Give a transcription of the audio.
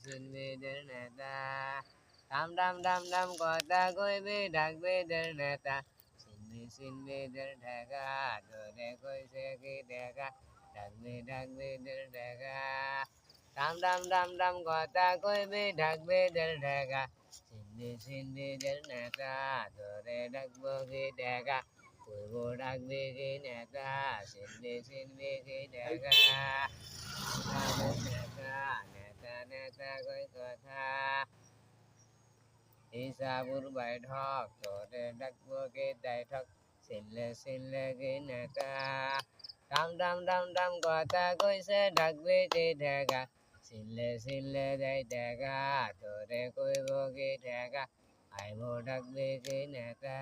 শুনবিদের নেতা ডাম ডাম ডাম ডাম কথা কইবি ডাকবিদের নেতা শুনবিদের ঢাকা তোরে কইছে কি দেখা ডাকবিদের ঢাকা ডাম ডাম ডাম ডাম কথা কইবি ডাকবিদের ঢাকা শুনবিদের নেতা তোরে ডাকবো কি দেখা কইব ডাকবি কি নেতা শুনবি কি দেখা নেতা নেতা নেতা কই কথা হিসাবুর বৈঠক তোরে ডাকবো কি ঠক চিনলে কি নেতা ডাম ডাম ডাম ডাম কথা কইছে ডাকবি কি ঢেকা চিনলে যাই ঢেকা তোরে কইব কি ঢেকা আইব ডাকবি কি নেতা